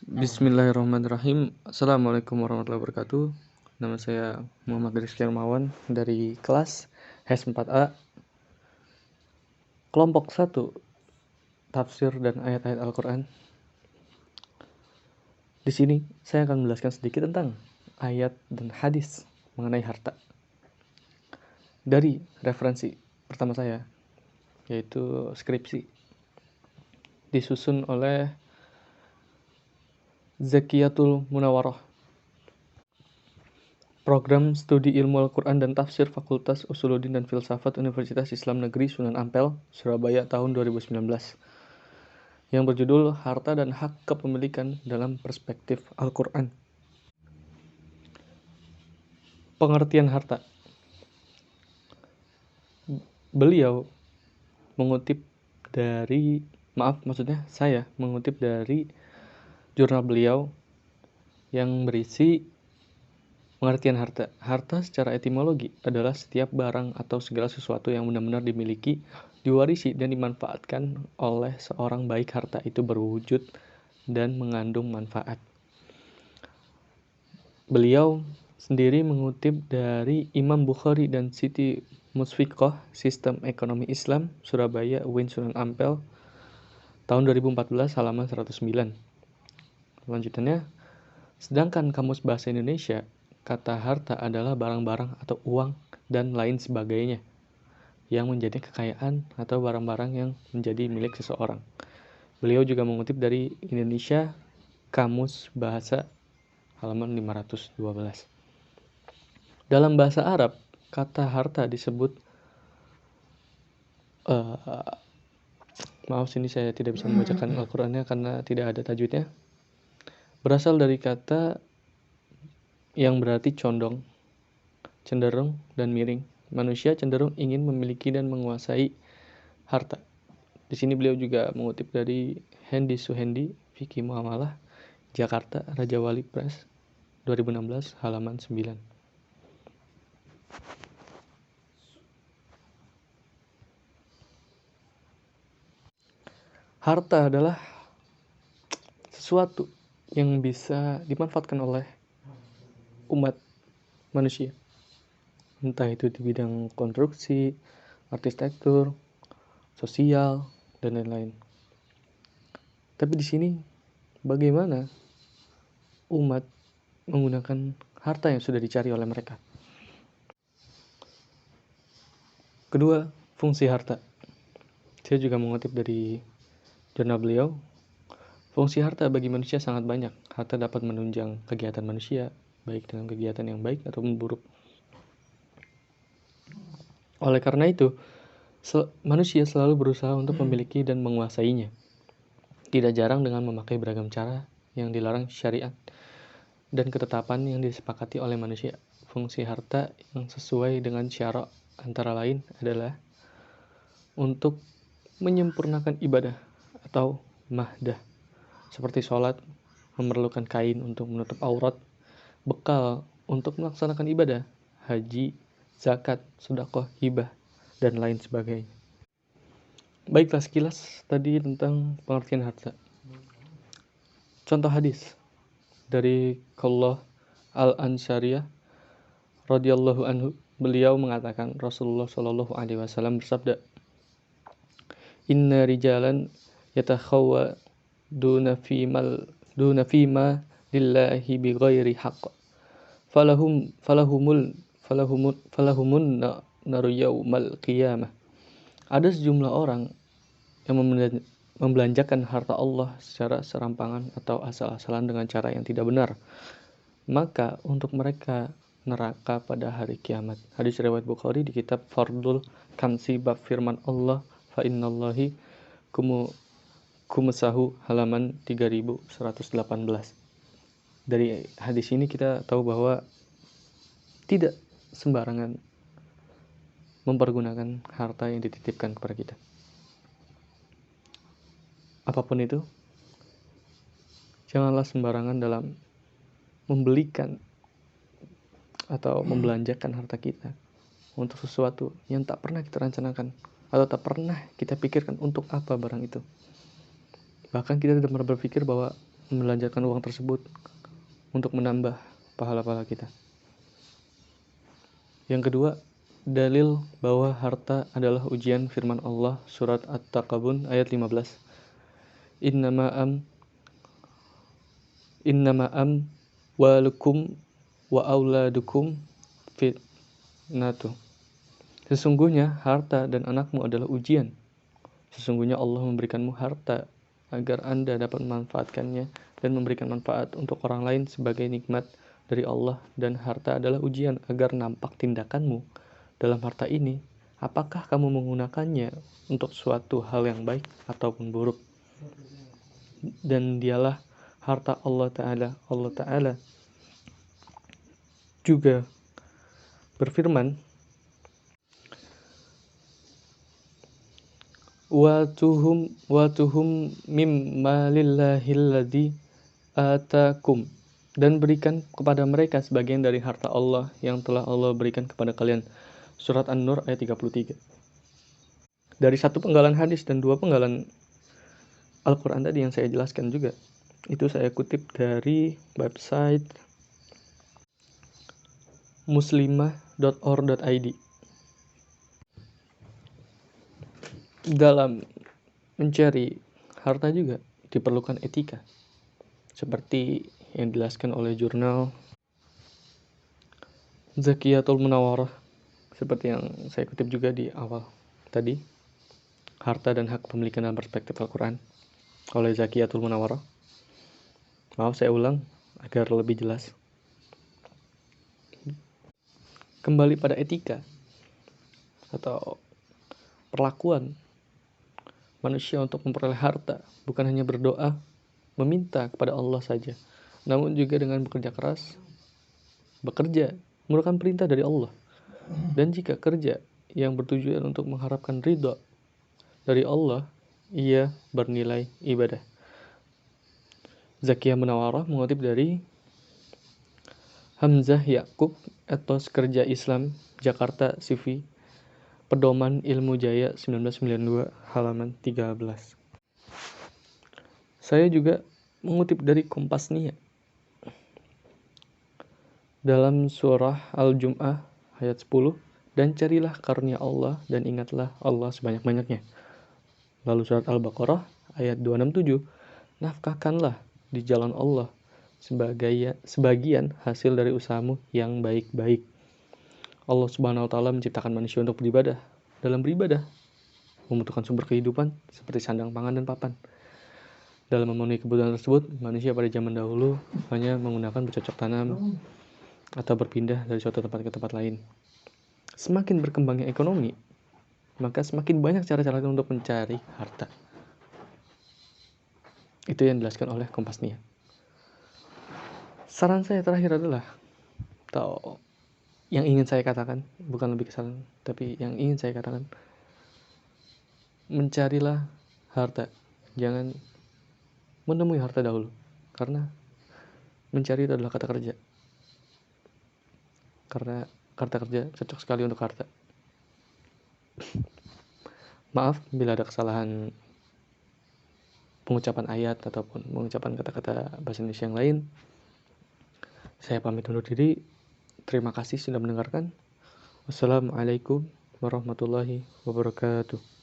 Bismillahirrahmanirrahim. Assalamualaikum warahmatullahi wabarakatuh. Nama saya Muhammad Rizky Armawan dari kelas HES4A, kelompok 1, tafsir dan ayat-ayat Al-Quran. Di sini saya akan menjelaskan sedikit tentang ayat dan hadis mengenai harta. Dari referensi pertama saya, yaitu skripsi, disusun oleh Zakiyatul Munawarah, Program Studi Ilmu Al-Quran dan Tafsir Fakultas Usuluddin dan Filsafat Universitas Islam Negeri Sunan Ampel, Surabaya tahun 2019, yang berjudul Harta dan Hak Kepemilikan dalam Perspektif Al-Quran. Pengertian harta. Beliau mengutip dari, saya mengutip dari jurnal beliau yang berisi pengertian harta. Harta secara etimologi adalah setiap barang atau segala sesuatu yang benar-benar dimiliki, diwarisi, dan dimanfaatkan oleh seorang baik harta itu berwujud dan mengandung manfaat. Beliau sendiri mengutip dari Imam Bukhari dan Siti Musfiqah, Sistem Ekonomi Islam, Surabaya, UIN Sunan Ampel, tahun 2014, halaman 109. Lanjutannya, sedangkan Kamus Bahasa Indonesia, kata harta adalah barang-barang atau uang dan lain sebagainya yang menjadi kekayaan atau barang-barang yang menjadi milik seseorang. Beliau juga mengutip dari Indonesia Kamus Bahasa, halaman 512. Dalam bahasa Arab, kata harta disebut maaf, sini saya tidak bisa membacakan Al-Qur'annya karena tidak ada tajwidnya. Berasal dari kata yang berarti condong, cenderung, dan miring. Manusia cenderung ingin memiliki dan menguasai harta. Di sini beliau juga mengutip dari Hendi Suhendi, Fikih Muamalah, Jakarta, Raja Wali Press, 2016, halaman 9. Harta adalah sesuatu yang bisa dimanfaatkan oleh umat manusia, entah itu di bidang konstruksi, arsitektur, sosial, dan lain-lain. Tapi di sini bagaimana umat menggunakan harta yang sudah dicari oleh mereka? Kedua, fungsi harta. Saya juga mengutip dari jurnal beliau. Fungsi harta bagi manusia sangat banyak. Harta dapat menunjang kegiatan manusia, baik dalam kegiatan yang baik ataupun buruk. Oleh karena itu, manusia selalu berusaha untuk memiliki dan menguasainya. Tidak jarang dengan memakai beragam cara yang dilarang syariat dan ketetapan yang disepakati oleh manusia. Fungsi harta yang sesuai dengan syara antara lain adalah untuk menyempurnakan ibadah atau mahdah, seperti sholat memerlukan kain untuk menutup aurat, bekal untuk melaksanakan ibadah, haji, zakat, sedekah, hibah, dan lain sebagainya. Baiklah, sekilas tadi tentang pengertian harta. Contoh hadis dari Qullah Al-Ansariyah radhiyallahu anhu, beliau mengatakan, Rasulullah Shallallahu alaihi wasallam bersabda, "Inna rijalan yatakhawwa duna fima lillahi bighairi haqq. Falahumun naru yaumal qiyamah." Ada sejumlah orang yang membelanjakan harta Allah secara serampangan atau asal-asalan dengan cara yang tidak benar, maka untuk mereka neraka pada hari kiamat. Hadis riwayat Bukhari di kitab Fardul Kansi bab firman Allah, fa innallahi kumusahu, halaman 3118. Dari hadis ini kita tahu bahwa tidak sembarangan mempergunakan harta yang dititipkan kepada kita. Apapun itu, janganlah sembarangan dalam membelikan atau membelanjakan harta kita untuk sesuatu yang tak pernah kita rencanakan atau tak pernah kita pikirkan untuk apa barang itu. Bahkan kita tidak pernah berpikir bahwa membelanjakan uang tersebut untuk menambah pahala-pahala kita. Yang kedua, dalil bahwa harta adalah ujian firman Allah surat At-Taqabun ayat 15. Innama walukum wa auladukum fitnatu. Sesungguhnya harta dan anakmu adalah ujian. Sesungguhnya Allah memberikanmu harta agar Anda dapat memanfaatkannya dan memberikan manfaat untuk orang lain sebagai nikmat dari Allah, dan harta adalah ujian agar nampak tindakanmu dalam harta ini, apakah kamu menggunakannya untuk suatu hal yang baik ataupun buruk. Dan dialah harta Allah Ta'ala. Allah Ta'ala juga berfirman, Watuhum mimma lillahilladzi atakum, dan berikan kepada mereka sebagian dari harta Allah yang telah Allah berikan kepada kalian. Surat An-Nur ayat 33. Dari satu penggalan hadis dan dua penggalan Al-Quran tadi yang saya jelaskan juga, itu saya kutip dari website muslimah.or.id. Dalam mencari harta juga diperlukan etika, seperti yang dijelaskan oleh jurnal Zakiyatul Munawarah, seperti yang saya kutip juga di awal tadi, harta dan hak pemilikan dalam perspektif Al-Quran oleh Zakiyatul Munawarah. Maaf, saya ulang agar lebih jelas. Kembali pada etika atau perlakuan manusia untuk memperoleh harta, bukan hanya berdoa, meminta kepada Allah saja, namun juga dengan bekerja keras, bekerja merupakan perintah dari Allah. Dan jika kerja yang bertujuan untuk mengharapkan ridha dari Allah, ia bernilai ibadah. Zakiyah Munawarah mengutip dari Hamzah Yakub, Etos Kerja Islam, Jakarta, CV, Pedoman Ilmu Jaya 1992, halaman 13. Saya juga mengutip dari Kompasnia dalam surah Al-Jum'ah ayat 10, dan carilah karunia Allah dan ingatlah Allah sebanyak-banyaknya. Lalu surat Al-Baqarah ayat 267, nafkahkanlah di jalan Allah sebagian hasil dari usahamu yang baik-baik. Allah Subhanahu wa taala menciptakan manusia untuk beribadah. Dalam beribadah membutuhkan sumber kehidupan seperti sandang, pangan, dan papan. Dalam memenuhi kebutuhan tersebut, manusia pada zaman dahulu hanya menggunakan bercocok tanam atau berpindah dari suatu tempat ke tempat lain. Semakin berkembangnya ekonomi, maka semakin banyak cara-cara untuk mencari harta. Itu yang dijelaskan oleh Kompasnia. Saran saya terakhir adalah, atau yang ingin saya katakan, bukan lebih ke saran, tapi yang ingin saya katakan, mencarilah harta. Jangan menemui harta dahulu, karena mencari itu adalah kata kerja. Karena kata kerja cocok sekali untuk harta. Maaf bila ada kesalahan pengucapan ayat ataupun pengucapan kata-kata bahasa Indonesia yang lain. Saya pamit undur diri. Terima kasih sudah mendengarkan. Wassalamualaikum warahmatullahi wabarakatuh.